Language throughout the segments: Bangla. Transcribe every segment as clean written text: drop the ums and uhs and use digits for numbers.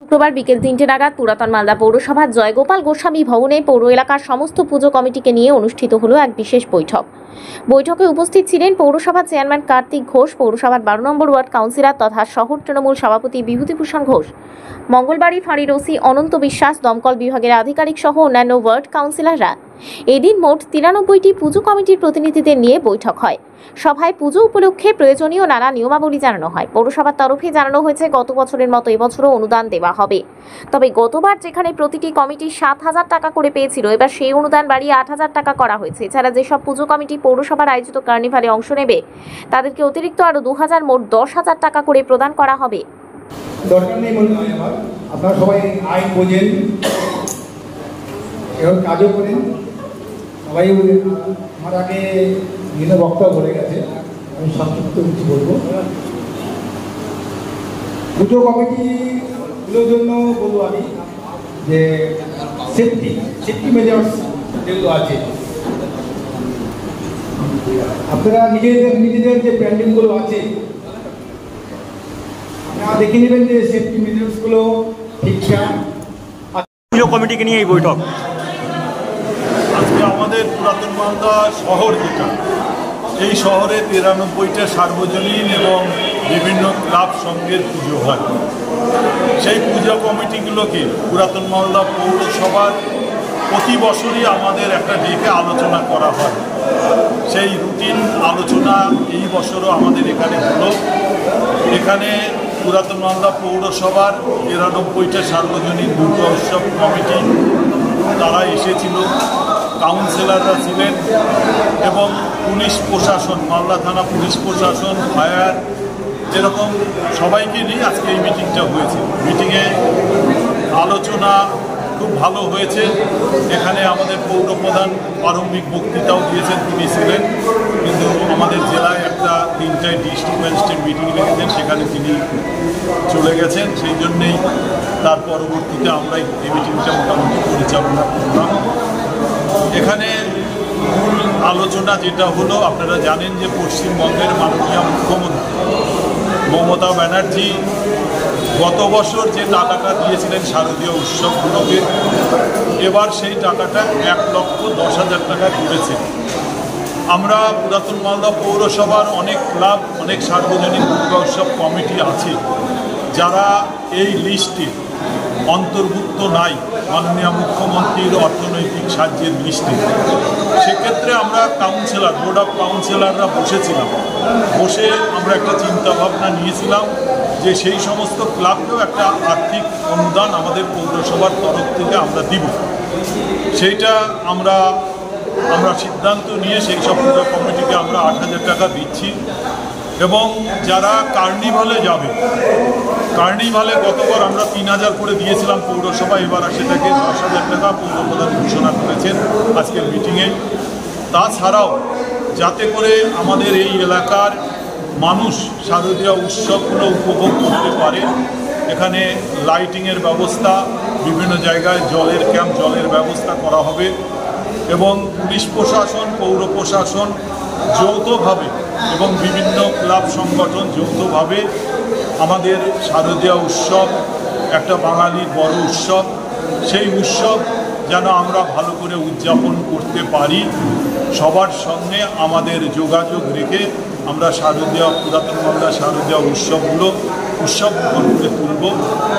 শুক্রবার বিকেল 3টে নাগাদ পুরাতন মালদা পৌরসভার জয়গোপাল গোস্বামী ভবনে পৌর এলাকার সমস্ত পুজো কমিটিকে নিয়ে অনুষ্ঠিত হলো এক বিশেষ বৈঠক। বৈঠকে উপস্থিত ছিলেন পৌরসভার চেয়ারম্যান কার্তিক ঘোষ, পৌরসভার 12 নম্বর ওয়ার্ড কাউন্সিলর তথা শহর তৃণমূল সভাপতি বিভূতিভূষণ ঘোষ, মঙ্গলবাড়ি ফাঁড়ির ওসি অনন্ত বিশ্বাস, দমকল বিভাগের আধিকারিক সহ অন্যান্য ওয়ার্ড কাউন্সিলররা। এদিন মোট 93টি পুজো কমিটির প্রতিনিধিদের নিয়ে বৈঠক হয়। সভায় পুজো উপলক্ষে প্রয়োজনীয় নানা নিয়মাবলী জানানো হয়। পৌরসভার তরফে জানানো হয়েছে গত বছরের মতো এবছরও অনুদান দেওয়া হবে। তবে গতবার যেখানে প্রতিটি কমিটি 7,000 টাকা করে পেয়েছিল, এবার সেই অনুদান বাড়িয়ে 8,000 টাকা করা হয়েছে। এছাড়া যেসব পুজো কমিটি পৌরসভার আয়োজিত কার্নিভালে অংশ নেবে তাদেরকে অতিরিক্ত আরও 2,000 মোট 10,000 টাকা করে প্রদান করা হবে। দরকার নেই মনে হয় আমার, আপনারা সবাই আইন বোঝেন এবং কাজও করেন। সবাই আমার আগে বিভিন্ন বক্তা বলে গেছে, আমি সংক্ষিপ্ত কিছু বলবো। পুজো কমিটিগুলোর জন্য বলবো আমি যে সেফটি মেজার্স যেগুলো আছে, আপনারা নিজেদের যে প্যান্ডেলগুলো আছে আপনারা দেখে নেবেন যে সেফটি মেজার্সগুলো ঠিকঠাক। পুজো কমিটিকে নিয়ে এই বৈঠক আজকে আমাদের পুরাতন মালদা শহর যেটা, এই শহরে 93টা সার্বজনীন এবং বিভিন্ন ক্লাব সংঘের পুজো হয়। সেই পুজো কমিটিগুলোকে পুরাতন মালদা পৌরসভার প্রতি বছরই আমাদের একটা ডেকে আলোচনা করা হয়। সেই রুটিন আলোচনা এই বছরও আমাদের এখানে হলো। এখানে পুরাতন মালদা পৌরসভার 93টা সার্বজনীন দুর্গা উৎসব কমিটি তারা এসেছিল, কাউন্সিলররা ছিলেন এবং পুলিশ প্রশাসন, মালদা থানা পুলিশ প্রশাসন, ফায়ার, এরকম সবাইকে নিয়ে আজকে এই মিটিংটা হয়েছে। মিটিংয়ে আলোচনা খুব ভালো হয়েছে। এখানে আমাদের পৌরপ্রধান প্রারম্ভিক বক্তৃতাও দিয়েছেন, তিনি ছিলেন, কিন্তু আমাদের জেলায় একটা 3টায় ডিস্ট্রিক্ট ম্যাজিস্ট্রেট মিটিং রেখেছেন, সেখানে তিনি চলে গেছেন। সেই জন্যেই তার পরবর্তীতে আমরা এই মিটিংটা মোটামুটি পরিচালনা করলাম। এখানে মূল আলোচনা যেটা হলো, আপনারা জানেন যে পশ্চিমবঙ্গের মাননীয় মুখ্যমন্ত্রী মমতা ব্যানার্জি গত বছর যে টাকাটা দিয়েছিলেন শারদীয় উৎসবগুলোকে, এবার সেই টাকাটা 1,10,000 টাকা করেছে। আমরা পুরাতন মালদা পৌরসভার অনেক ক্লাব, অনেক সার্বজনীন দুর্গা উৎসব কমিটি আছে যারা এই লিস্টে অন্তর্ভুক্ত নাই, মাননীয় মুখ্যমন্ত্রীর অর্থনৈতিক সাহায্যের লিস্টে। সেক্ষেত্রে আমরা কাউন্সিলর, বোর্ড অফ কাউন্সিলররা বসেছিলাম, বসে আমরা একটা চিন্তাভাবনা নিয়েছিলাম যে সেই সমস্ত ক্লাবকেও একটা আর্থিক অনুদান আমাদের পৌরসভার তরফ থেকে আমরা দিব। সেইটা আমরা সিদ্ধান্ত নিয়ে সেই সব পুজো কমিটিকে আমরা 8,000 টাকা দিচ্ছি। এবং যারা কার্নিভালে যাবে, কার্নিভালে গতবার আমরা 3,000 করে দিয়েছিলাম পৌরসভা, এবার সেটাকে 10,000 টাকা পৌরপ্রধান ঘোষণা করেছেন আজকের মিটিংয়ে। তাছাড়াও যাতে করে আমাদের এই এলাকার মানুষ শারদীয় উৎসবগুলো উপভোগ করতে পারে, এখানে লাইটিংয়ের ব্যবস্থা, বিভিন্ন জায়গায় জলের ক্যাম্প, জলের ব্যবস্থা করা হবে এবং পুলিশ প্রশাসন, পৌর প্রশাসন যৌথভাবে এবং বিভিন্ন ক্লাব সংগঠন যৌথভাবে আমাদের শারদীয় উৎসব একটা বাঙালির বড় উৎসব, সেই উৎসব যেন আমরা ভালো করে উদযাপন করতে পারি। সবার সঙ্গে আমাদের যোগাযোগ রেখে আমরা শারদীয়, পুরাতন মালদা শারদীয় উৎসবগুলো উৎসব করে তুলব,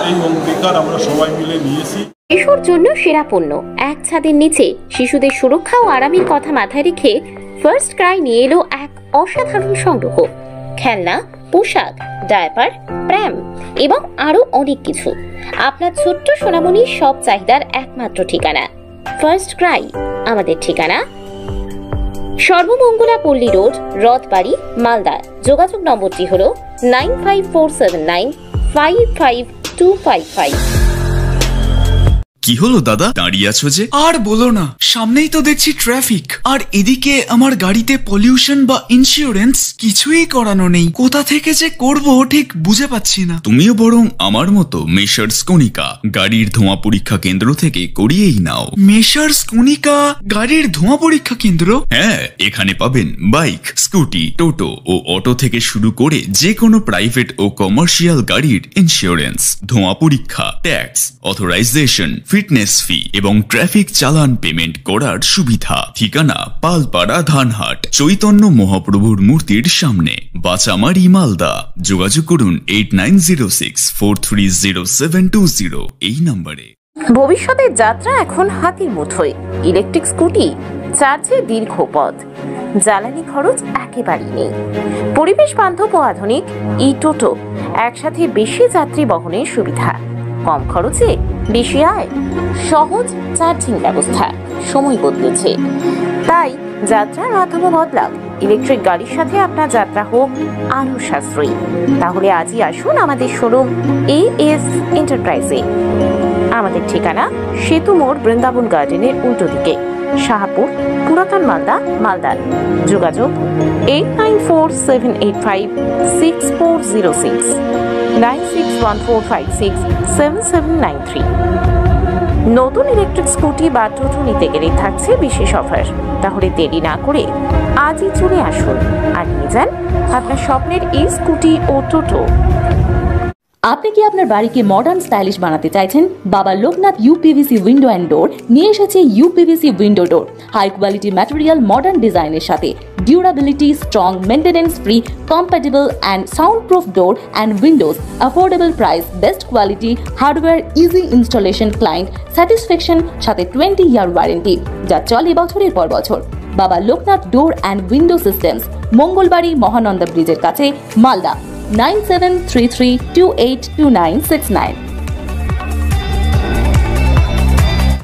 এই অঙ্গীকার আমরা সবাই মিলে নিয়েছি। শিশুর জন্য সেরা পণ্য এক ছাদের নিচে, শিশুদের সুরক্ষা ও আরামের কথা মাথায় রেখে ফার্স্ট ক্রাই নিয়ে এলো এক অসাধারণ সংগ্রহ। খেলনা, পোশাক, ডায়াপার, প্র্যাম এবং আরো অনেক কিছু। আপনার ছোট্ট সোনামণির সব চাহিদার একমাত্র ঠিকানা ফার্স্ট ক্রাই। আমাদের ঠিকানা সর্বমঙ্গলা পল্লী রোড, রথবাড়ি, মালদা। যোগাযোগ নম্বরটি হল 9547955255। কি হলো দাদা, দাঁড়িয়ে আছো যে? আর বলো না, সামনেই তো দেখছি ট্রাফিক, আর এদিকে আমার গাড়িতে পলিউশন বা ইন্স্যুরেন্স কিছুই করানো নেই। কোথা থেকে যে করব ঠিক বুঝে পাচ্ছি না। তুমিও বরং আমার মতো মেসার্স কনিকা গাড়ির ধোঁয়া পরীক্ষা কেন্দ্র থেকে করিয়েই নাও। মেসার্স কনিকা গাড়ির ধোঁয়া পরীক্ষা কেন্দ্র? হ্যাঁ, এখানে পাবেন বাইক, স্কুটি, টোটো ও অটো থেকে শুরু করে যে কোনো প্রাইভেট ও কমার্শিয়াল গাড়ির ইন্স্যুরেন্স, ধোঁয়া পরীক্ষা, ট্যাক্স, অথরাইজেশন, ফিটনেস ফি এবং ট্রাফিক চালান পেমেন্ট করার সুবিধা। ঠিকানা পালপাড়া, ধানহাট, চৈতন্য মহাপ্রভুর মূর্তির সামনে, বাচামারি, মালদা। যোগাযোগ করুন 8906430720 এই নম্বরে। ভবিষ্যতের যাত্রা এখন হাতির মুঠোয়। ইলেকট্রিক স্কুটি, চার্জে দীর্ঘ পথ, জ্বালানি খরচ একেবারেই নেই। পরিবেশ বান্ধব ও আধুনিক ই টোটো, একসাথে বেশি যাত্রী বহনের সুবিধা, কম খরচে বেশি আয়, সহজ চার্জিং ব্যবস্থা। সময় বদলেছে, তাই যাত্রার মাধ্যমে বদলাক। ইলেকট্রিক গাড়ির সাথে আপনার যাত্রা হোক আরো সাশ্রয়ী। তাহলে আজই আসুন আমাদের শোরুম AS এন্টারপ্রাইজে। আমাদের ঠিকানা সেতু মোড়, বৃন্দাবন গার্ডেনের উল্টো দিকে, শাহপুর, পুরাতন মালদা, মালদার। যোগাযোগ 8947856406, 9614567793। নতুন ইলেকট্রিক স্কুটি বা টোটো নিতে গেলে থাকছে বিশেষ অফার। তাহলে দেরি না করে আজই চলে আসুন আর নিয়ে যান আপনার স্বপ্নের এই স্কুটি ও টোটো। আপনি কি আপনার বাড়িকে মডার্ন স্টাইলিশ বানাতে চাইছেন? বাবা Loknath uPVC window and door নিয়ে এসেছে ইউপিভিসি উইন্ডো ডোর, হাই কোয়ালিটি ম্যাটেরিয়াল, মডার্ন ডিজাইনের সাথে durability, strong, maintenance free, compatible and sound proof door and Windows, affordable price, best quality, hardware, easy installation, client satisfaction, সাথে 20 ইয়ার ওয়ারেন্টি যা চলে বছরের পর বছর। বাবা Loknath door and window systems, Mangalbari, Mahananda ব্রিজের কাছে, মালদা। 9733282969।